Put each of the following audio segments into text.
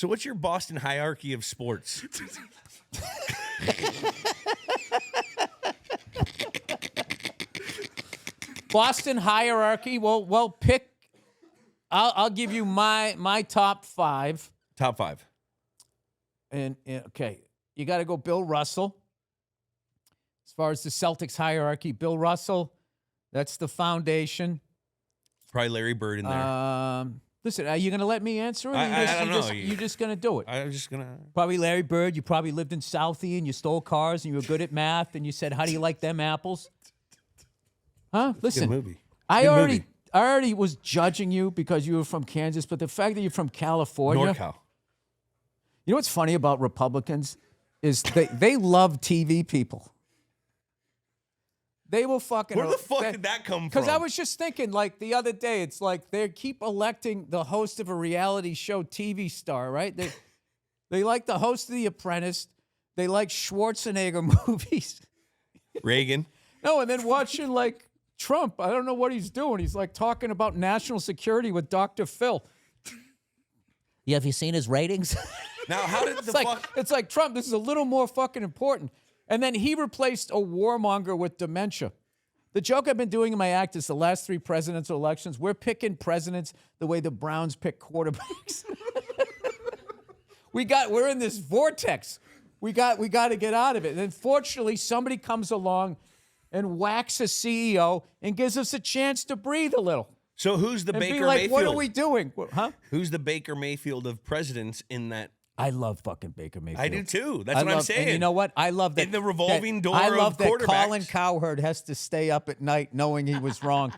So what's your Boston hierarchy of sports? Boston hierarchy. Well, pick. I'll give you my top 5. Top 5. And okay, you got to go Bill Russell. As far as the Celtics hierarchy, Bill Russell, that's the foundation. Probably Larry Bird in there. Listen, are you going to let me answer it? I don't know. You're just going to do it. I'm just going to... Probably Larry Bird. You probably lived in Southie and you stole cars and you were good at math and you said, how do you like them apples? Huh? Listen, Good movie. I already was judging you because you were from Kansas, but the fact that you're from California... NorCal. You know what's funny about Republicans is they love TV people. They will fucking... Where the fuck did that come from? Because I was just thinking, like, the other day, it's like they keep electing the host of a reality show TV star, right? They like the host of The Apprentice. They like Schwarzenegger movies. Reagan. No, and then watching, like, Trump. I don't know what he's doing. He's, like, talking about national security with Dr. Phil. Yeah, have you seen his ratings? Now, how did It's like, Trump, this is a little more fucking important. And then he replaced a warmonger with dementia. The joke I've been doing in my act is the last 3 presidential elections, we're picking presidents the way the Browns pick quarterbacks. We're in this vortex. We got to get out of it. And unfortunately, somebody comes along and whacks a CEO and gives us a chance to breathe a little. So who's the And Baker be like, Mayfield? what are we doing? Huh? Who's the Baker Mayfield of presidents in that? I love fucking Baker Mayfield. I do too. That's what I'm saying. And you know what? I love that. In the revolving door I love of that quarterbacks. Colin Cowherd has to stay up at night knowing he was wrong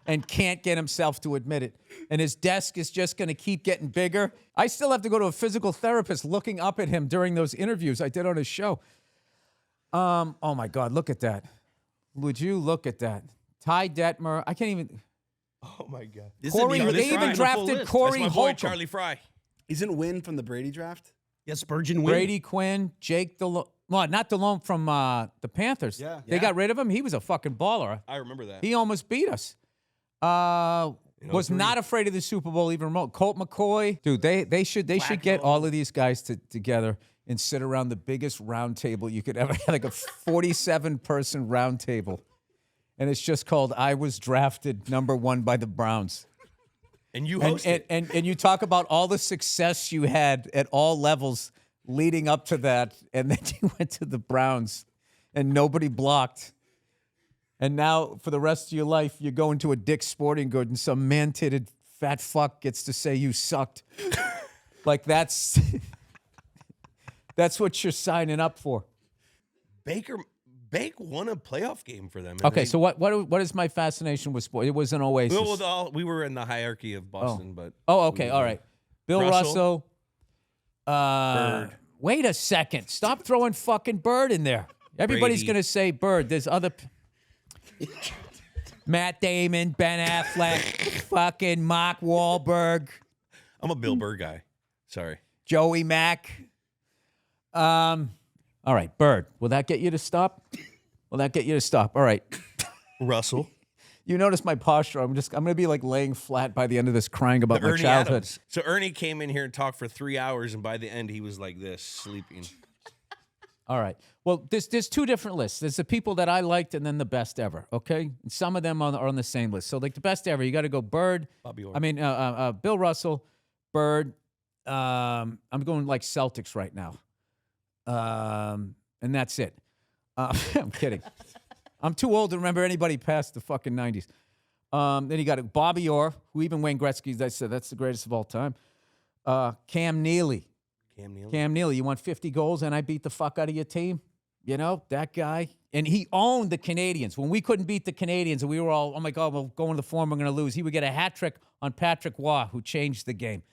and can't get himself to admit it. And his desk is just going to keep getting bigger. I still have to go to a physical therapist looking up at him during those interviews I did on his show. Oh, my God. Look at that. Would you look at that? Ty Detmer. I can't even... Oh, my God. Corey, they even drafted Corey That's my boy, Holcomb. Charlie Fry. Isn't Wynn from the Brady draft? Yeah, Spurgeon Wynn. Brady Quinn, Jake DeLone. Well, not DeLone from the Panthers. Yeah. They got rid of him. He was a fucking baller. I remember that. He almost beat us. Was not afraid of the Super Bowl even remote. Colt McCoy. Dude, they should get all of these guys together and sit around the biggest round table you could ever have, like a 47-person round table. And it's just called I Was Drafted number 1 by the Browns. And you host it. And you talk about all the success you had at all levels leading up to that, and then you went to the Browns, and nobody blocked. And now, for the rest of your life, you're going to a Dick's Sporting Goods, and some man-titted fat fuck gets to say you sucked. Like, that's what you're signing up for. Bake won a playoff game for them. Okay, so what is my fascination with sport? It was an oasis. We were in the hierarchy of Boston, but... Oh, okay, all right. Bill Russell. Bird. Wait a second. Stop throwing fucking Bird in there. Everybody's going to say Bird. There's other... Matt Damon, Ben Affleck, fucking Mark Wahlberg. I'm a Bill Burr guy. Sorry. Joey Mack. All right, Bird. Will that get you to stop? Will that get you to stop? All right. Russell. You notice my posture. I'm going to be like laying flat by the end of this, crying about my Ernie childhood. Adams. So Ernie came in here and talked for 3 hours, and by the end, he was like this, sleeping. All right. Well, there's 2 different lists. There's the people that I liked and then the best ever, okay? And some of them are on the same list. So, like, the best ever, you got to go Bird. Bobby Orr. I mean, Bill Russell, Bird. I'm going, like, Celtics right now. And that's it. I'm kidding. I'm too old to remember anybody past the fucking 90s. Then you got Bobby Orr, who even Wayne Gretzky, I said, that's the greatest of all time. Cam Neely. Cam Neely, you want 50 goals and I beat the fuck out of your team? You know, that guy. And he owned the Canadians. When we couldn't beat the Canadians and we were all, oh my God, we're going to the Forum, we're going to lose. He would get a hat trick on Patrick Waugh, who changed the game.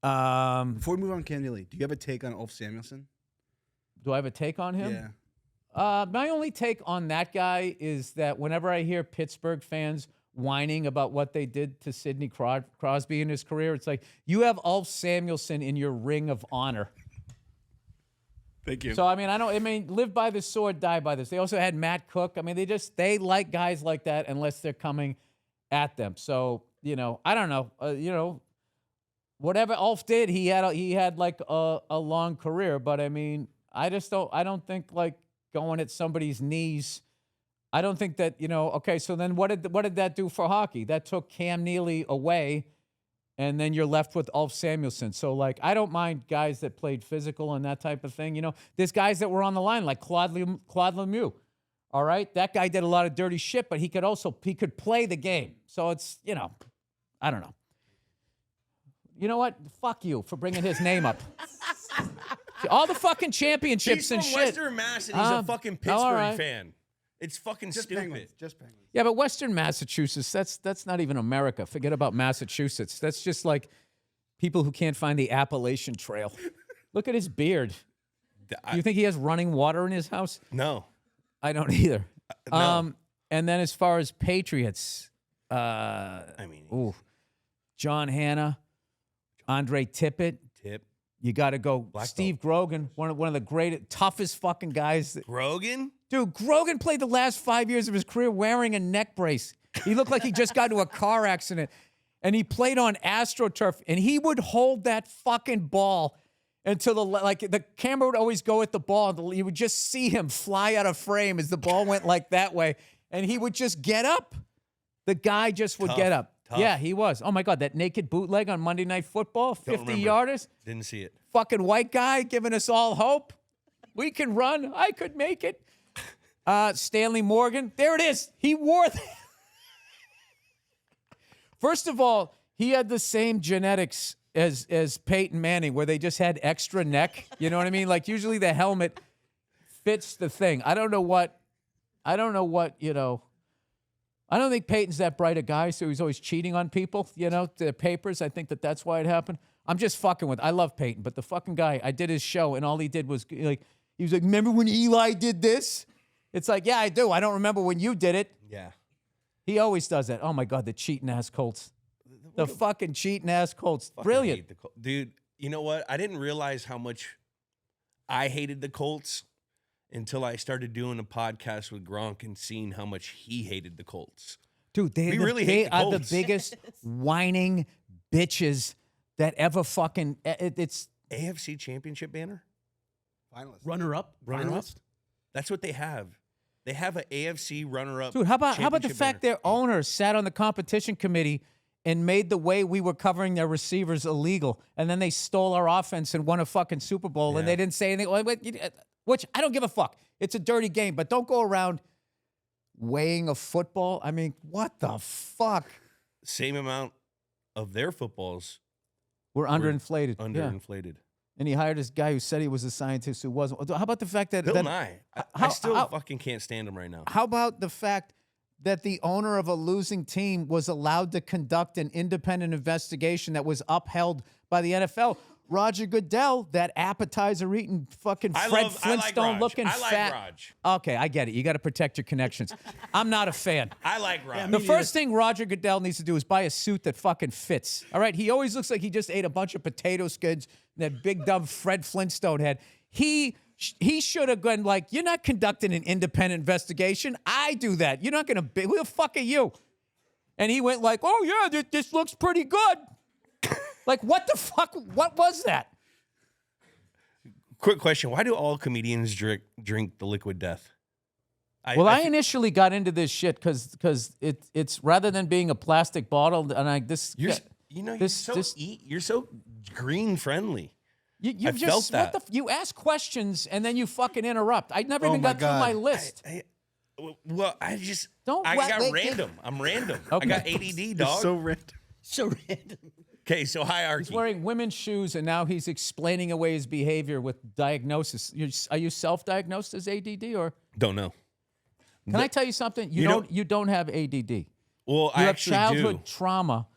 Before we move on, Cam Neely, do you have a take on Ulf Samuelsson? Do I have a take on him? Yeah. My only take on that guy is that whenever I hear Pittsburgh fans whining about what they did to Sidney Crosby in his career, it's like, you have Ulf Samuelsson in your ring of honor. Thank you. So, I mean, live by the sword, die by this. They also had Matt Cook. I mean, they like guys like that unless they're coming at them. So, I don't know. whatever Ulf did, he had like a long career. But I mean, I don't think like going at somebody's knees. I don't think that, okay, so then what did that do for hockey? That took Cam Neely away, and then you're left with Ulf Samuelsson. So, like, I don't mind guys that played physical and that type of thing. There's guys that were on the line, like Claude Lemieux, all right? That guy did a lot of dirty shit, but he could play the game. So it's, I don't know. You know what? Fuck you for bringing his name up. All the fucking championships He's and from shit. Western Mass, and he's a fucking Pittsburgh fan. It's fucking Just stupid. Penguins. Just Penguins. Yeah, but Western Massachusetts, that's not even America. Forget about Massachusetts. That's just like people who can't find the Appalachian Trail. Look at his beard. Do you think he has running water in his house? No. I don't either. No. And then as far as Patriots, John Hanna, Andre Tippett. You got to go. Steve Grogan, one of the greatest, toughest fucking guys. Grogan? Dude, Grogan played the last 5 years of his career wearing a neck brace. He looked like he just got into a car accident. And he played on AstroTurf, and he would hold that fucking ball until the camera would always go at the ball. And you would just see him fly out of frame as the ball went like that way. And he would just get up. The guy just would get up. Tough. Yeah, he was. Oh, my God, that naked bootleg on Monday Night Football, 50-yarders. Didn't see it. Fucking white guy giving us all hope. We can run. I could make it. Stanley Morgan. There it is. He wore that. First of all, he had the same genetics as Peyton Manning, where they just had extra neck. You know what I mean? Like, usually the helmet fits the thing. I don't know what, I don't think Peyton's that bright a guy, so he's always cheating on people, the papers. I think that's why it happened. I'm just fucking with. I love Peyton, but the fucking guy, I did his show, and all he did was he was like, remember when Eli did this? It's like, yeah, I do. I don't remember when you did it. Yeah. He always does that. Oh my God, the cheating ass Colts. The fucking cheating ass Colts. Brilliant. Dude, you know what? I didn't realize how much I hated the Colts until I started doing a podcast with Gronk and seeing how much he hated the Colts. Dude, they are the biggest whining bitches that ever fucking. It's AFC Championship banner? Finalist. Runner-up. That's what they have. They have an AFC runner-up. Dude, how about the championship fact banner. their owner sat on the competition committee and made the way we were covering their receivers illegal, and then they stole our offense and won a fucking Super Bowl, and they didn't say anything. Which I don't give a fuck. It's a dirty game, but don't go around weighing a football. I mean, what the fuck? Same amount of their footballs We're underinflated. underinflated. And he hired this guy who said he was a scientist who wasn't. How about the fact that Bill Nye. I still fucking can't stand him right now. How about the fact that the owner of a losing team was allowed to conduct an independent investigation that was upheld by the NFL? Roger Goodell, that appetizer-eating fucking Fred Flintstone-looking fat. Raj. Okay, I get it. You got to protect your connections. I'm not a fan. I like Raj. The first thing Roger Goodell needs to do is buy a suit that fucking fits. All right? He always looks like he just ate a bunch of potato skids and that big, dumb Fred Flintstone head. He should have gone like, you're not conducting an independent investigation. I do that. You're not going to who the fuck are you? And he went like, oh, yeah, this looks pretty good. Like, what the fuck? What was that? Quick question. Why do all comedians drink the liquid death? I initially got into this shit because it's rather than being a plastic bottle, and you're so green friendly. You just felt that. You ask questions and then you fucking interrupt. I never even got through my list. I got random. I'm random. Okay. I got ADD, dog. So random. So random. Okay, so hierarchy. He's wearing women's shoes, and now he's explaining away his behavior with diagnosis. Are you self-diagnosed as ADD or? Don't know. Can I tell you something? You don't have ADD. Well, I actually do. You have childhood trauma.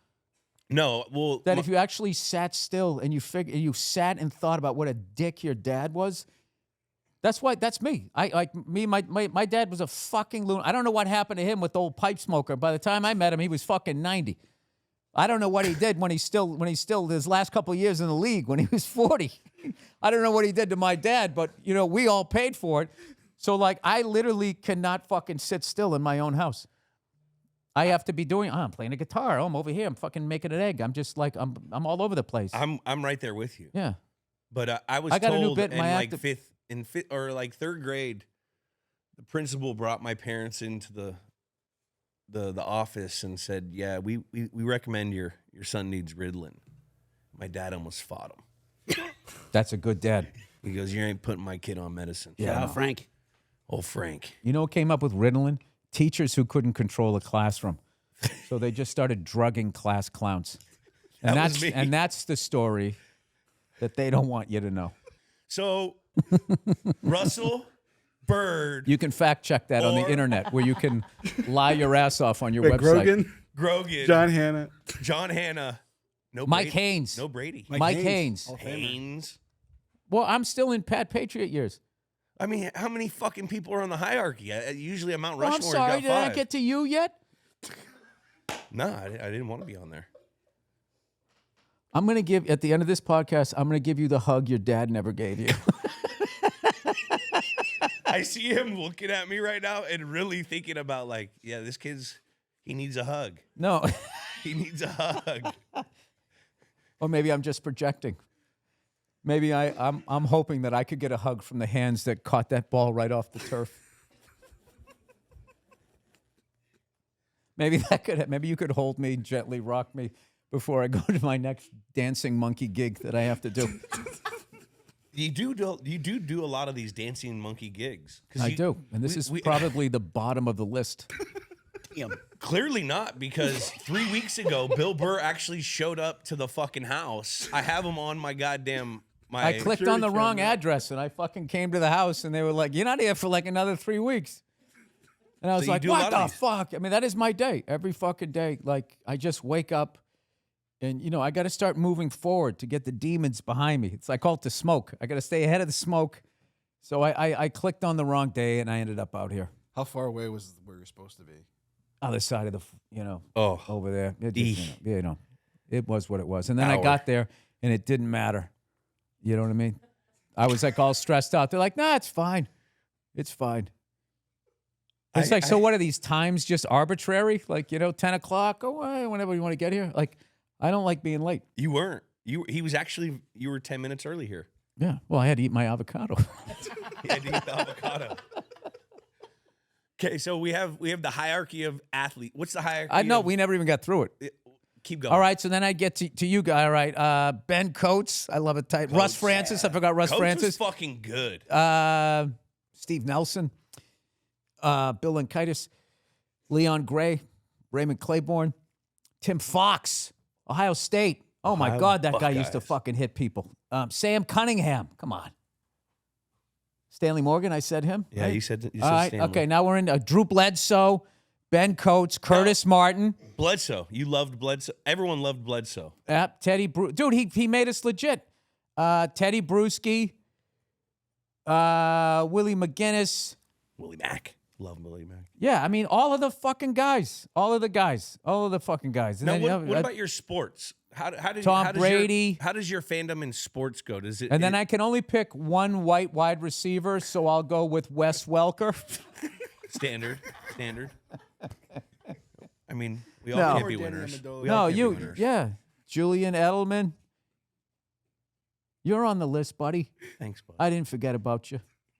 No, well, if you actually sat still and you sat and thought about what a dick your dad was. That's me. My dad was a fucking loon. I don't know what happened to him with the old pipe smoker. By the time I met him, he was fucking 90. I don't know what he did when he's still his last couple of years in the league when he was 40. I don't know what he did to my dad, but we all paid for it. So I literally cannot fucking sit still in my own house. I have to be doing. I'm playing a guitar. Oh, I'm over here. I'm fucking making an egg. I'm just like I'm all over the place. I'm right there with you. Yeah. But I was I got a new told bit in in my like fifth or like third grade, the principal brought my parents into the office and said, "Yeah, we recommend your son needs Ritalin." My dad almost fought him. That's a good dad. He goes, "You ain't putting my kid on medicine." Yeah. Frank. Oh, Frank. You know what came up with Ritalin? Teachers who couldn't control a classroom. So they just started drugging class clowns. And That was me. that's the story that they don't want you to know. So, Russell, Bird, You can fact check that on the Or- internet where you can lie your ass off on your website. Grogan, Grogan, John Hanna, no Mike Brady. Haynes. No Brady. Mike Haynes. Hall of Famer. Haynes. Well, I'm still in Pat Patriot years. I mean, how many fucking people are on the hierarchy? Usually, a Mount Well, I'm Rushmore. sorry, got did I five. get to you yet? No, I didn't want to be on there. I'm going to give, at the end of this podcast, I'm going to give you the hug your dad never gave you. I see him looking at me right now and really thinking about like, yeah, this he needs a hug. No. He needs a hug. Or maybe I'm just projecting. Maybe I'm hoping that I could get a hug from the hands that caught that ball right off the turf. Maybe you could hold me, gently rock me before I go to my next dancing monkey gig that I have to do. You do a lot of these dancing monkey gigs. I do. And this is probably the bottom of the list. Clearly not, because 3 weeks ago, Bill Burr actually showed up to the fucking house. I have him on my goddamn... I clicked on the wrong address, and I fucking came to the house, and they were like, "You're not here for like another 3 weeks." And I was So you like, do a lot "What of the these. fuck?" I mean, that is my day. Every fucking day. Like, I just wake up, and, I got to start moving forward to get the demons behind me. It's I call it the smoke. I got to stay ahead of the smoke. So I clicked on the wrong day, and I ended up out here. How far away was where you're supposed to be? Other side of the, Oh. over there. It just, it was what it was. And then I Hour. got there, and it didn't matter. You know what I mean? I was like all stressed out. They're like, "Nah, it's fine. It's fine." It's like, so what are these times just arbitrary? Like, 10 o'clock? Oh, whenever you want to get here. Like, I don't like being late. You weren't. You were 10 minutes early here. Yeah. Well, I had to eat my avocado. You had to eat the avocado. Okay, so we have the hierarchy of athlete. What's the hierarchy? I know. We never even got through it. Keep going. All right. So then I get to you guys. All right. Ben Coates. I love it tight. Russ Francis. I forgot Russ Coach Francis. was fucking good. Steve Nelson. Bill Lankitis. Leon Gray. Raymond Claiborne. Tim Fox. Ohio State. Oh, my Ohio God. That guy used to Buckeyes. fucking hit people. Sam Cunningham. Come on. Stanley Morgan. I said him. Yeah, right? you said All right. Stanley. Okay. Now we're in Drew Bledsoe. Ben Coates. Curtis Martin. Bledsoe. You loved Bledsoe. Everyone loved Bledsoe. Teddy Dude, he made us legit. Teddy Bruschi. Willie McGinnis. Willie Mack. Love Willie Mack. Yeah, I mean, all of the fucking guys. All of the fucking guys. And Now, then, what about your sports? How did Tom Brady. How does your fandom in sports go? Does it? And then I can only pick one white wide receiver, so I'll go with Wes Welker. standard. I mean, we No. all can't be Or Danny winners. Amendola. We all No, can't be you, winners. yeah. Julian Edelman. You're on the list, buddy. Thanks, bud. I didn't forget about you.